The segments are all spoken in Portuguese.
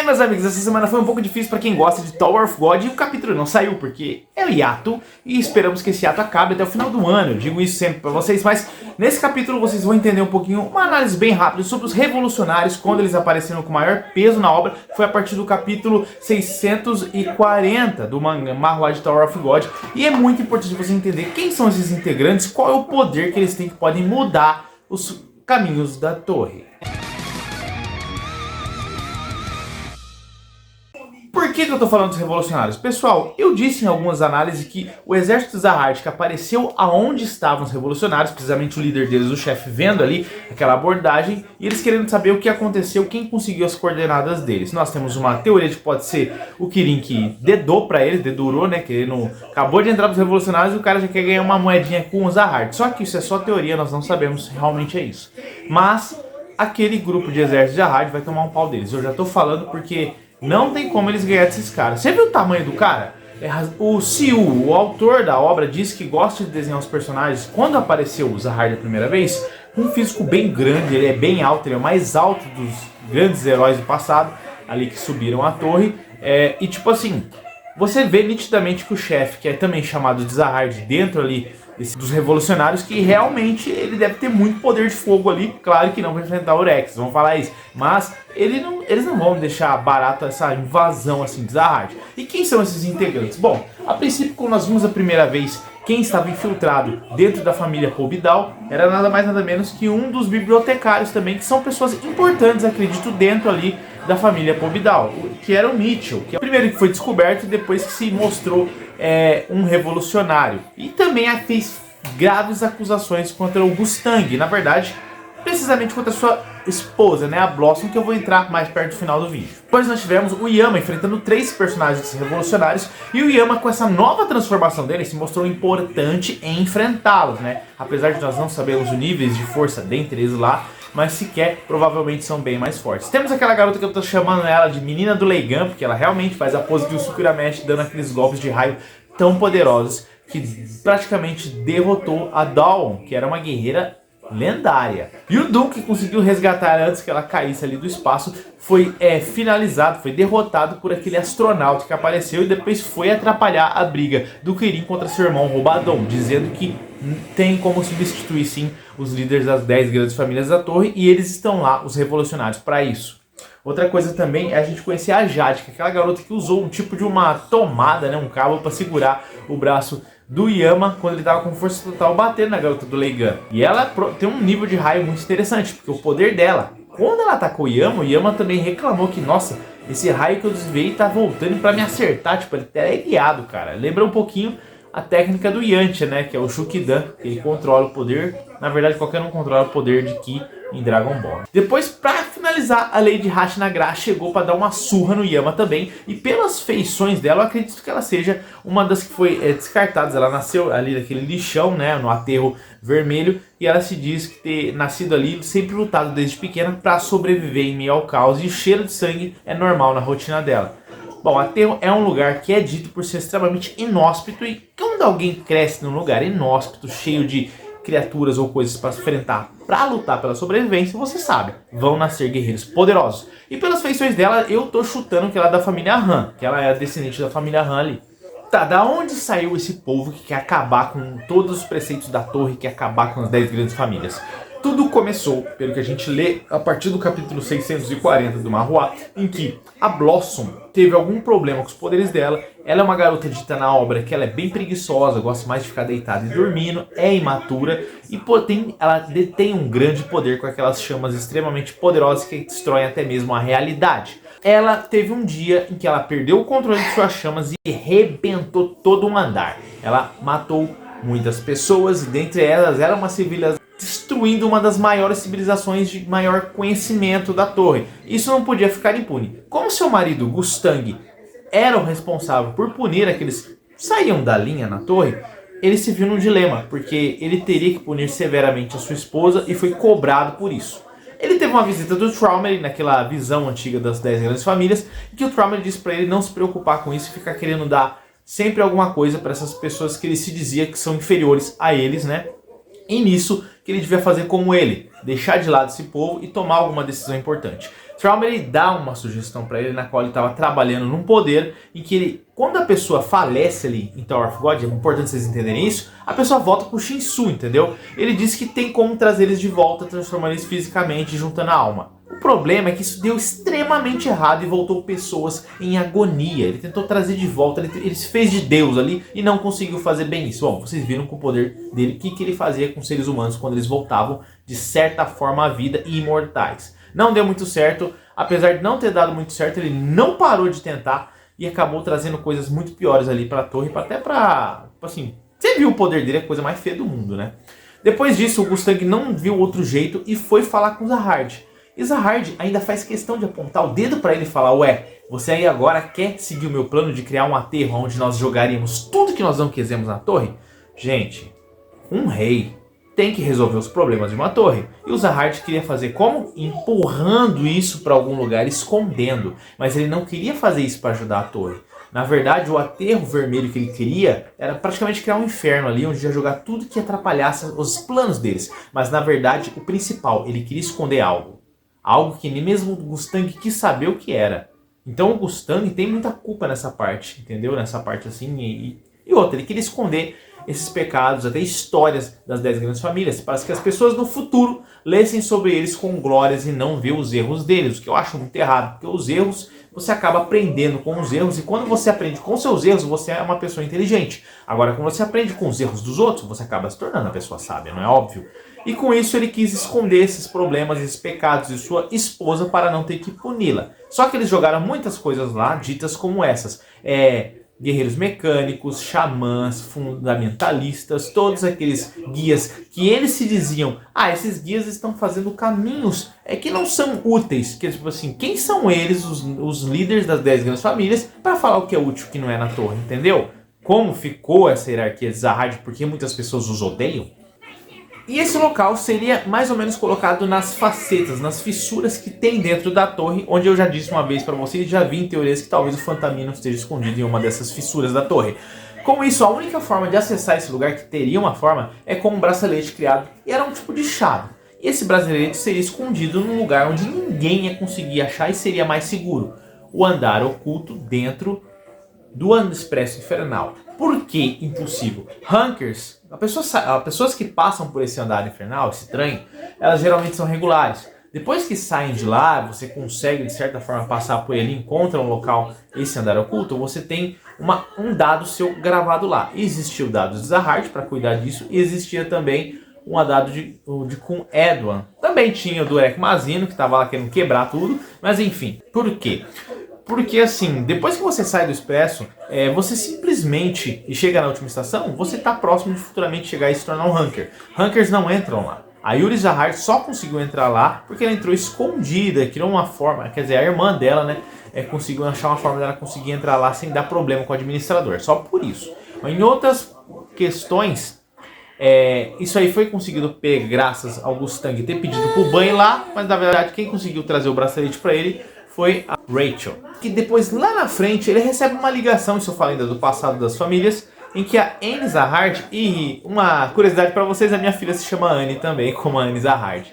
meus amigos, essa semana foi um pouco difícil para quem gosta de Tower of God e o capítulo não saiu porque é o hiato e esperamos que esse hiato acabe até o final do ano. Eu digo isso sempre para vocês, mas nesse capítulo vocês vão entender um pouquinho, uma análise bem rápida sobre os revolucionários, quando eles apareceram com maior peso na obra. Foi a partir do capítulo 640 do manhwa de Tower of God, e é muito importante você entender quem são esses integrantes, qual é o poder que eles têm que podem mudar os caminhos da torre. Por que eu tô falando dos revolucionários? Pessoal, eu disse em algumas análises que o exército Zahard, que apareceu aonde estavam os revolucionários, precisamente o líder deles, o chefe, vendo ali aquela abordagem, e eles querendo saber o que aconteceu, quem conseguiu as coordenadas deles. Nós temos uma teoria de que pode ser o Kirin que dedou pra eles, dedurou, né, que ele não acabou de entrar pros revolucionários e o cara já quer ganhar uma moedinha com o Zahard. Só que isso é só teoria, nós não sabemos se realmente é isso. Mas aquele grupo de exército Zahard vai tomar um pau deles. Eu já tô falando porque não tem como eles ganharem desses caras. Você viu o tamanho do cara? O Siu, o autor da obra, disse que gosta de desenhar os personagens. Quando apareceu o Zahard a primeira vez, com um físico bem grande, ele é bem alto, ele é o mais alto dos grandes heróis do passado, ali que subiram a torre. E tipo assim, você vê nitidamente que o chefe, que é também chamado de Zahard, dentro ali dos revolucionários, que realmente ele deve ter muito poder de fogo ali. Claro que não vai enfrentar o Rex, vamos falar isso, mas eles não vão deixar barato essa invasão assim de Zahard. E quem são esses integrantes? Bom, a princípio, quando nós vimos a primeira vez quem estava infiltrado dentro da família Pobidal, era nada mais nada menos que um dos bibliotecários também, que são pessoas importantes, acredito, dentro ali da família Pobidal, que era o Mitchell, que é o primeiro que foi descoberto depois que se mostrou um revolucionário. E também fez graves acusações contra o Gustang, na verdade, precisamente contra sua esposa, né, a Blossom, que eu vou entrar mais perto do final do vídeo. Depois nós tivemos o Yama enfrentando 3 personagens revolucionários, e o Yama, com essa nova transformação dele, se mostrou importante em enfrentá-los, né, apesar de nós não sabermos os níveis de força dentre eles lá, mas sequer provavelmente são bem mais fortes. Temos aquela garota que eu tô chamando ela de menina do Leigan, porque ela realmente faz a pose de Usuku Urameshi, dando aqueles golpes de raio tão poderosos que praticamente derrotou a Dawn, que era uma guerreira lendária. E o Doom, que conseguiu resgatar antes que ela caísse ali do espaço, foi finalizado, foi derrotado por aquele astronauta que apareceu e depois foi atrapalhar a briga do Kirin contra seu irmão Robadon, dizendo que tem como substituir sim os líderes das 10 grandes famílias da torre, e eles estão lá, os revolucionários, para isso. Outra coisa também é a gente conhecer a Jade, que é aquela garota que usou um tipo de uma tomada, né, um cabo para segurar o braço do Yama quando ele estava com força total batendo na garota do Leigan. E ela tem um nível de raio muito interessante, porque o poder dela, quando ela atacou o Yama também reclamou que, nossa, esse raio que eu desviei tá voltando para me acertar, tipo, ele é guiado, cara. Lembra um pouquinho a técnica do Yantia, né, que é o Shukidan, que ele controla o poder. Na verdade, qualquer um controla o poder de Ki em Dragon Ball. Depois, pra finalizar, a Lady Hashinagra chegou para dar uma surra no Yama também, e pelas feições dela, eu acredito que ela seja uma das que foi descartada. Ela nasceu ali naquele lixão, né, no aterro vermelho, e ela se diz que ter nascido ali, sempre lutado desde pequena para sobreviver em meio ao caos, e o cheiro de sangue é normal na rotina dela. Bom, aterro é um lugar que é dito por ser extremamente inóspito, e quando alguém cresce num lugar inóspito, cheio de criaturas ou coisas para se enfrentar, para lutar pela sobrevivência, você sabe, vão nascer guerreiros poderosos. E pelas feições dela, eu tô chutando que ela é da família Han, que ela é a descendente da família Han ali. Tá, da onde saiu esse povo que quer acabar com todos os preceitos da torre, que quer acabar com as 10 grandes famílias? Tudo começou, pelo que a gente lê, a partir do capítulo 640 do manhwa, em que a Blossom teve algum problema com os poderes dela. Ela é uma garota dita na obra que ela é bem preguiçosa, gosta mais de ficar deitada e dormindo, é imatura e ela detém um grande poder com aquelas chamas extremamente poderosas que destroem até mesmo a realidade. Ela teve um dia em que ela perdeu o controle de suas chamas e rebentou todo um andar. Ela matou muitas pessoas, e dentre elas era uma civilização, destruindo uma das maiores civilizações de maior conhecimento da torre. Isso não podia ficar impune. Como seu marido, Gustang, era o responsável por punir aqueles que saíam da linha na torre, ele se viu num dilema, porque ele teria que punir severamente a sua esposa e foi cobrado por isso. Ele teve uma visita do Traumer naquela visão antiga das 10 grandes famílias, e que o Traumer disse para ele não se preocupar com isso e ficar querendo dar sempre alguma coisa para essas pessoas que ele se dizia que são inferiores a eles, né? E nisso que ele devia fazer como ele, deixar de lado esse povo e tomar alguma decisão importante. Traum ele dá uma sugestão para ele na qual ele estava trabalhando num poder em que ele, quando a pessoa falece ali em Tower of God, é importante vocês entenderem isso, a pessoa volta pro Shinsu, entendeu? Ele disse que tem como trazer eles de volta, transformando eles fisicamente, juntando a alma. O problema é que isso deu extremamente errado e voltou pessoas em agonia. Ele tentou trazer de volta, ele se fez de Deus ali e não conseguiu fazer bem isso. Bom, vocês viram com o poder dele o que ele fazia com os seres humanos quando eles voltavam de certa forma à vida e imortais. Não deu muito certo, apesar de não ter dado muito certo, ele não parou de tentar e acabou trazendo coisas muito piores ali pra torre, até pra, assim, você viu o poder dele, é a coisa mais feia do mundo, né? Depois disso, o Gustang não viu outro jeito e foi falar com o Zahard. E Zahard ainda faz questão de apontar o dedo pra ele e falar, ué, você aí agora quer seguir o meu plano de criar um aterro onde nós jogaríamos tudo que nós não quisermos na torre? Gente, um rei tem que resolver os problemas de uma torre. E o Zahard queria fazer como? Empurrando isso para algum lugar, escondendo. Mas ele não queria fazer isso para ajudar a torre. Na verdade, o aterro vermelho que ele queria era praticamente criar um inferno ali, onde ia jogar tudo que atrapalhasse os planos deles. Mas na verdade, o principal, ele queria esconder algo. Algo que nem mesmo o Gustang quis saber o que era. Então o Gustang tem muita culpa nessa parte, entendeu? Nessa parte assim. E outra, ele queria esconder esses pecados, até histórias das 10 grandes famílias, para que as pessoas no futuro lessem sobre eles com glórias e não ver os erros deles, o que eu acho muito errado, porque os erros, você acaba aprendendo com os erros, e quando você aprende com seus erros, você é uma pessoa inteligente. Agora, quando você aprende com os erros dos outros, você acaba se tornando uma pessoa sábia, não é óbvio? E com isso ele quis esconder esses problemas, esses pecados de sua esposa para não ter que puni-la. Só que eles jogaram muitas coisas lá, ditas como essas, guerreiros mecânicos, xamãs, fundamentalistas, todos aqueles guias que eles se diziam, esses guias estão fazendo caminhos que não são úteis, que tipo assim, quem são eles, os líderes das 10 grandes famílias, para falar o que é útil e o que não é na torre, entendeu? Como ficou essa hierarquia de Zahard, porque muitas pessoas os odeiam? E esse local seria mais ou menos colocado nas facetas, nas fissuras que tem dentro da torre, onde eu já disse uma vez para vocês, já vi em teorias que talvez o Fantamino esteja escondido em uma dessas fissuras da torre. Com isso, a única forma de acessar esse lugar, que teria uma forma, é com um bracelete criado, e era um tipo de chave. E esse bracelete seria escondido num lugar onde ninguém ia conseguir achar e seria mais seguro. O andar oculto dentro do Expresso Infernal. Por que impossível? Hunkers, pessoas que passam por esse andar infernal, esse trem, elas geralmente são regulares. Depois que saem de lá, você consegue de certa forma passar por ele, encontra um local, esse andar oculto, você tem um dado seu gravado lá. Existia o dado de Zahard para cuidar disso, e existia também um dado de Kun Edwan. Também tinha o do Erek Mazino, que estava lá querendo quebrar tudo, mas enfim, por quê? Porque assim, depois que você sai do Expresso, você simplesmente, e chega na última estação, você está próximo de futuramente chegar e se tornar um Hunker. Hunkers não entram lá. A Yuri Zahard só conseguiu entrar lá porque ela entrou escondida, criou uma forma, quer dizer, a irmã dela, né, conseguiu achar uma forma dela conseguir entrar lá sem dar problema com o administrador, só por isso. Em outras questões, isso aí foi conseguido graças ao Gustang ter pedido pro banho lá, mas na verdade quem conseguiu trazer o bracelete para ele foi a Rachel. Que depois, lá na frente, ele recebe uma ligação, isso eu falo ainda do passado das famílias, em que a Anne Zahard, e uma curiosidade para vocês, a minha filha se chama Anne também, como a Anne Zahard.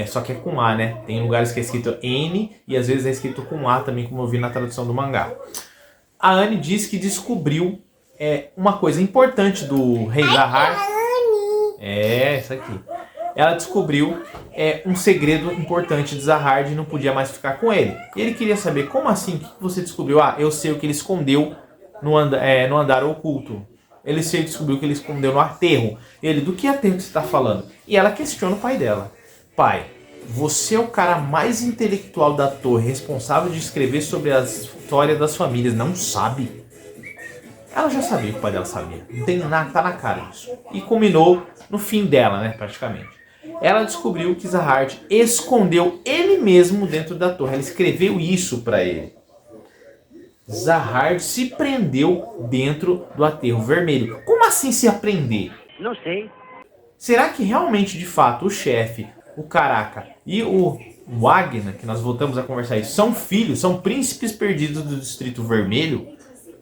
Só que é com A, né? Tem lugares que é escrito N e às vezes é escrito com A também, como eu vi na tradução do mangá. A Anne diz que descobriu uma coisa importante do rei Zahard. Isso aqui. Ela descobriu um segredo importante de Zahard e não podia mais ficar com ele. E ele queria saber, como assim? O que você descobriu? Eu sei o que ele escondeu no andar oculto. Ele descobriu o que ele escondeu no aterro. Ele, do que aterro você está falando? E ela questiona o pai dela. Pai, você é o cara mais intelectual da torre, responsável de escrever sobre a história das famílias, não sabe? Ela já sabia que o pai dela sabia. Não tem nada, tá na cara isso. E culminou no fim dela, né, praticamente. Ela descobriu que Zahard escondeu ele mesmo dentro da torre. Ela escreveu isso para ele. Zahard se prendeu dentro do aterro vermelho. Como assim se aprender? Não sei. Será que realmente, de fato, o chefe, o Caraca e o Wagner, que nós voltamos a conversar isso, são filhos, são príncipes perdidos do Distrito Vermelho?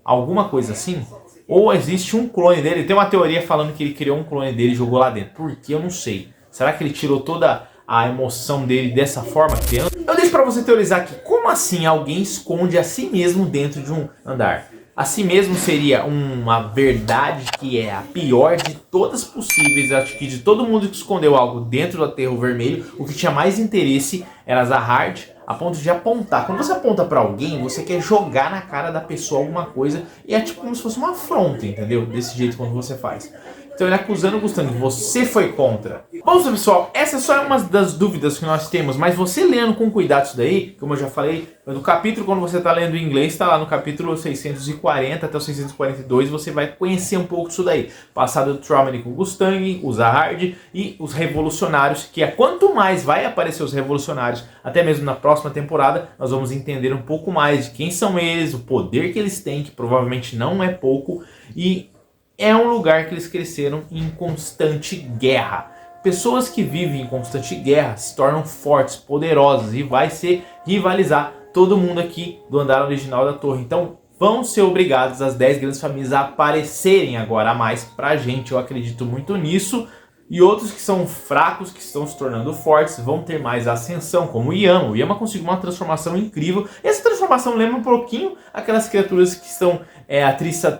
Alguma coisa assim? Ou existe um clone dele? Tem uma teoria falando que ele criou um clone dele e jogou lá dentro. Por que? Eu não sei. Será que ele tirou toda a emoção dele dessa forma, criando? Eu deixo pra você teorizar aqui, como assim alguém esconde a si mesmo dentro de um andar? A si mesmo seria uma verdade que é a pior de todas possíveis. Acho que de todo mundo que escondeu algo dentro do aterro vermelho, o que tinha mais interesse era Zahard, a ponto de apontar. Quando você aponta pra alguém, você quer jogar na cara da pessoa alguma coisa, e é tipo como se fosse uma afronta, entendeu? Desse jeito quando você faz. Então ele acusando o Gustang, você foi contra. Bom, pessoal, essa só é uma das dúvidas que nós temos, mas você lendo com cuidado isso daí, como eu já falei, no capítulo, quando você está lendo em inglês, está lá no capítulo 640 até o 642, você vai conhecer um pouco disso daí. Passado do Trommeley com o Gustang, o Zahard e os revolucionários, que é quanto mais vai aparecer os revolucionários, até mesmo na próxima temporada, nós vamos entender um pouco mais de quem são eles, o poder que eles têm, que provavelmente não é pouco, e é um lugar que eles cresceram em constante guerra. Pessoas que vivem em constante guerra se tornam fortes, poderosas e vai ser rivalizar todo mundo aqui do andar original da torre. Então vão ser obrigados as 10 grandes famílias a aparecerem agora a mais pra gente. Eu acredito muito nisso. E outros que são fracos, que estão se tornando fortes, vão ter mais ascensão, como o Yama. O Yama conseguiu uma transformação incrível. E essa transformação lembra um pouquinho aquelas criaturas que são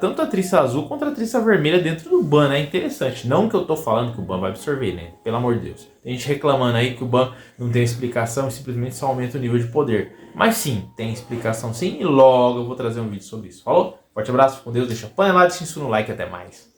tanto a triça azul quanto a triça vermelha dentro do Ban, né? Interessante. Não que eu tô falando que o Ban vai absorver, né? Pelo amor de Deus. Tem gente reclamando aí que o Ban não tem explicação e simplesmente só aumenta o nível de poder. Mas sim, tem explicação sim, e logo eu vou trazer um vídeo sobre isso. Falou? Forte abraço, fique com Deus, deixa a panelada, deixa isso no like e até mais.